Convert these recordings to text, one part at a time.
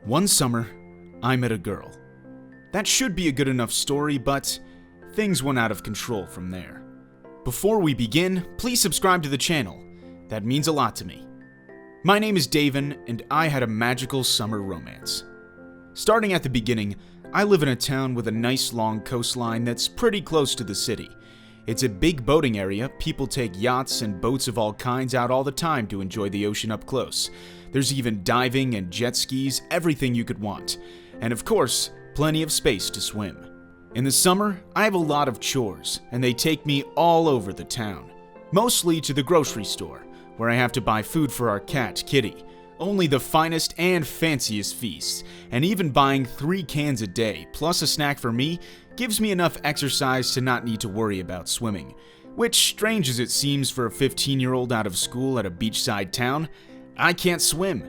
One summer, I met a girl. That should be a good enough story, but things went out of control from there. Before we begin, please subscribe to the channel. That means a lot to me. My name is Davin, and I had a magical summer romance. Starting at the beginning, I live in a town with a nice long coastline that's pretty close to the city. It's a big boating area. People take yachts and boats of all kinds out all the time to enjoy the ocean up close. There's even diving and jet skis, everything you could want. And of course, plenty of space to swim. In the summer, I have a lot of chores, and they take me all over the town. Mostly to the grocery store, where I have to buy food for our cat, Kitty. Only the finest and fanciest feasts, and even buying 3 cans a day, plus a snack for me, gives me enough exercise to not need to worry about swimming. Which, strange as it seems for a 15-year-old out of school at a beachside town, I can't swim.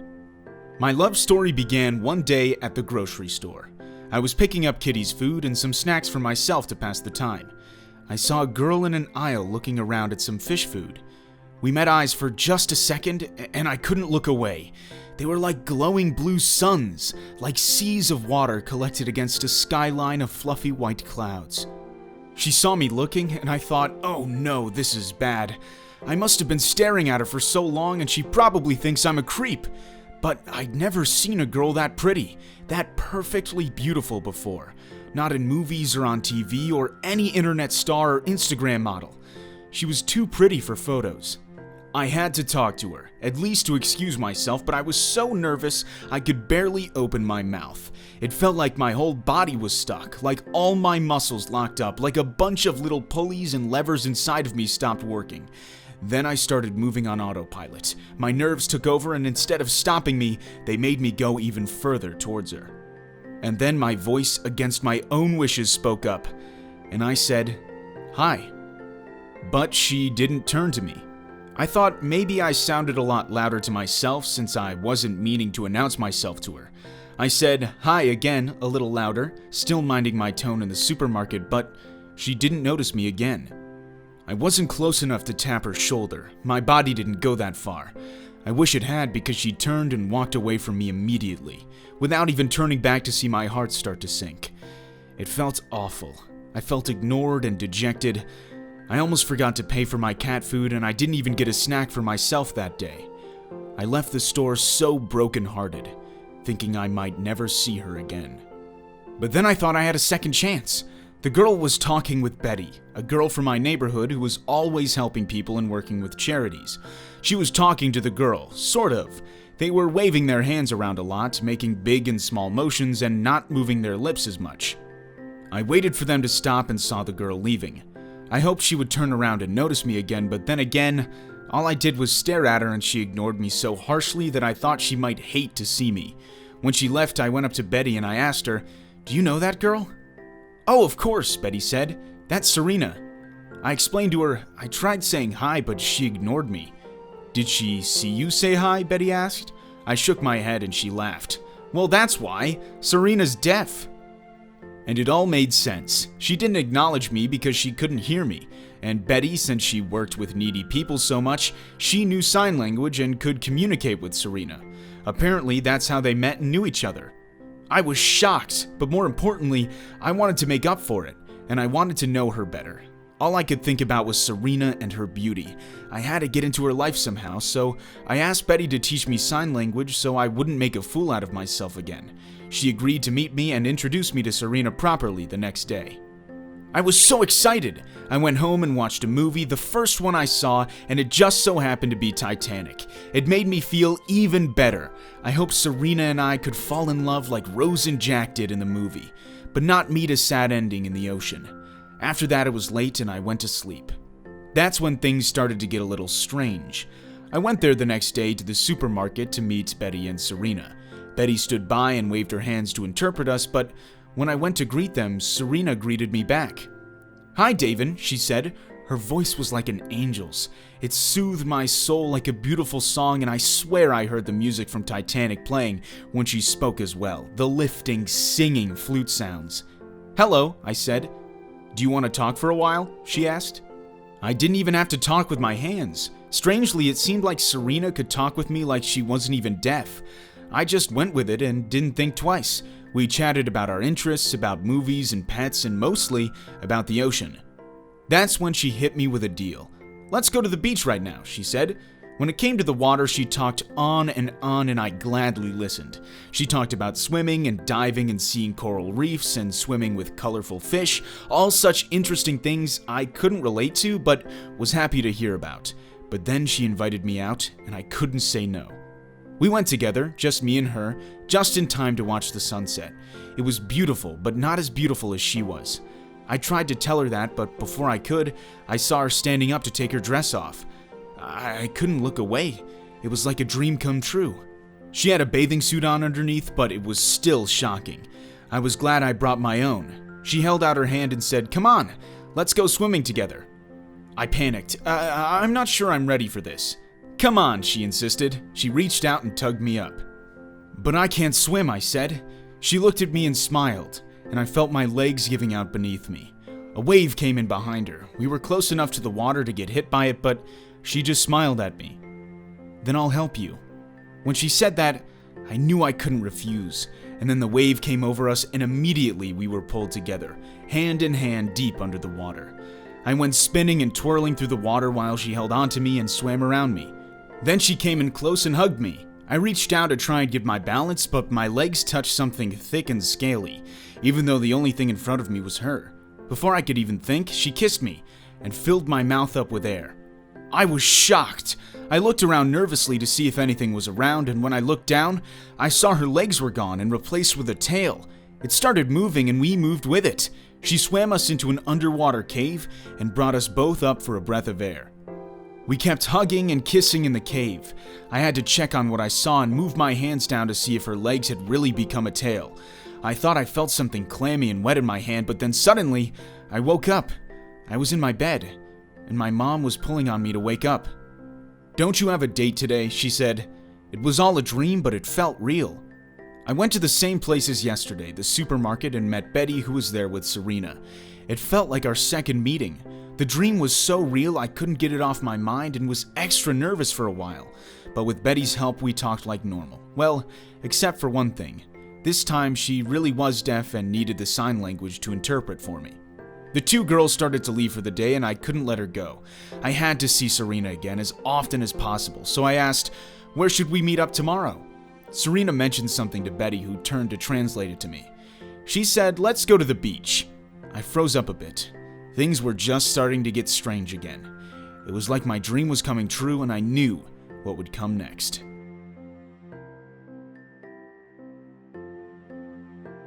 My love story began one day at the grocery store. I was picking up Kitty's food and some snacks for myself to pass the time. I saw a girl in an aisle looking around at some fish food. We met eyes for just a second, and I couldn't look away. They were like glowing blue suns, like seas of water collected against a skyline of fluffy white clouds. She saw me looking, and I thought, oh no, this is bad. I must have been staring at her for so long, and she probably thinks I'm a creep. But I'd never seen a girl that pretty, that perfectly beautiful before. Not in movies or on TV or any internet star or Instagram model. She was too pretty for photos. I had to talk to her, at least to excuse myself, but I was so nervous I could barely open my mouth. It felt like my whole body was stuck, like all my muscles locked up, like a bunch of little pulleys and levers inside of me stopped working. Then I started moving on autopilot. My nerves took over, and instead of stopping me, they made me go even further towards her. And then my voice, against my own wishes, spoke up, and I said, "Hi." But she didn't turn to me. I thought maybe I sounded a lot louder to myself since I wasn't meaning to announce myself to her. I said hi again, a little louder, still minding my tone in the supermarket, but she didn't notice me again. I wasn't close enough to tap her shoulder. My body didn't go that far. I wish it had, because she turned and walked away from me immediately, without even turning back to see my heart start to sink. It felt awful. I felt ignored and dejected. I almost forgot to pay for my cat food, and I didn't even get a snack for myself that day. I left the store so brokenhearted, thinking I might never see her again. But then I thought I had a second chance. The girl was talking with Betty, a girl from my neighborhood who was always helping people and working with charities. She was talking to the girl, sort of. They were waving their hands around a lot, making big and small motions, and not moving their lips as much. I waited for them to stop and saw the girl leaving. I hoped she would turn around and notice me again, but then again, all I did was stare at her, and she ignored me so harshly that I thought she might hate to see me. When she left, I went up to Betty and I asked her, "Do you know that girl?" "Oh, of course," Betty said. "That's Serena." I explained to her I tried saying hi, but she ignored me. "Did she see you say hi?" Betty asked. I shook my head and she laughed. "Well, that's why. Serena's deaf." And it all made sense. She didn't acknowledge me because she couldn't hear me. And Betty, since she worked with needy people so much, she knew sign language and could communicate with Serena. Apparently, that's how they met and knew each other. I was shocked, but more importantly, I wanted to make up for it, and I wanted to know her better. All I could think about was Serena and her beauty. I had to get into her life somehow, so I asked Betty to teach me sign language so I wouldn't make a fool out of myself again. She agreed to meet me and introduce me to Serena properly the next day. I was so excited! I went home and watched a movie, the first one I saw, and it just so happened to be Titanic. It made me feel even better. I hoped Serena and I could fall in love like Rose and Jack did in the movie, but not meet a sad ending in the ocean. After that, it was late and I went to sleep. That's when things started to get a little strange. I went there the next day to the supermarket to meet Betty and Serena. Betty stood by and waved her hands to interpret us, but when I went to greet them, Serena greeted me back. "Hi, Davin," she said. Her voice was like an angel's. It soothed my soul like a beautiful song, and I swear I heard the music from Titanic playing when she spoke as well, the lifting, singing flute sounds. "Hello," I said. "Do you want to talk for a while?" she asked. I didn't even have to talk with my hands. Strangely, it seemed like Serena could talk with me like she wasn't even deaf. I just went with it and didn't think twice. We chatted about our interests, about movies and pets, and mostly about the ocean. That's when she hit me with a deal. "Let's go to the beach right now," she said. When it came to the water, she talked on, and I gladly listened. She talked about swimming and diving and seeing coral reefs and swimming with colorful fish, all such interesting things I couldn't relate to but was happy to hear about. But then she invited me out, and I couldn't say no. We went together, just me and her, just in time to watch the sunset. It was beautiful, but not as beautiful as she was. I tried to tell her that, but before I could, I saw her standing up to take her dress off. I couldn't look away. It was like a dream come true. She had a bathing suit on underneath, but it was still shocking. I was glad I brought my own. She held out her hand and said, "Come on, let's go swimming together." I panicked. I'm not sure I'm ready for this." "Come on," she insisted. She reached out and tugged me up. "But I can't swim," I said. She looked at me and smiled, and I felt my legs giving out beneath me. A wave came in behind her. We were close enough to the water to get hit by it, but she just smiled at me. "Then I'll help you." When she said that, I knew I couldn't refuse, and then the wave came over us, and immediately we were pulled together, hand in hand deep under the water. I went spinning and twirling through the water while she held onto me and swam around me. Then she came in close and hugged me. I reached out to try and get my balance, but my legs touched something thick and scaly, even though the only thing in front of me was her. Before I could even think, she kissed me and filled my mouth up with air. I was shocked. I looked around nervously to see if anything was around, and when I looked down, I saw her legs were gone and replaced with a tail. It started moving, and we moved with it. She swam us into an underwater cave and brought us both up for a breath of air. We kept hugging and kissing in the cave. I had to check on what I saw and move my hands down to see if her legs had really become a tail. I thought I felt something clammy and wet in my hand, but then suddenly, I woke up. I was in my bed, and my mom was pulling on me to wake up. "Don't you have a date today?" she said. It was all a dream, but it felt real. I went to the same place as yesterday, the supermarket, and met Betty, who was there with Serena. It felt like our second meeting. The dream was so real I couldn't get it off my mind and was extra nervous for a while. But with Betty's help, we talked like normal. Well, except for one thing. This time, she really was deaf and needed the sign language to interpret for me. The two girls started to leave for the day, and I couldn't let her go. I had to see Serena again as often as possible, so I asked, "Where should we meet up tomorrow?" Serena mentioned something to Betty, who turned to translate it to me. She said, "Let's go to the beach." I froze up a bit. Things were just starting to get strange again. It was like my dream was coming true, and I knew what would come next.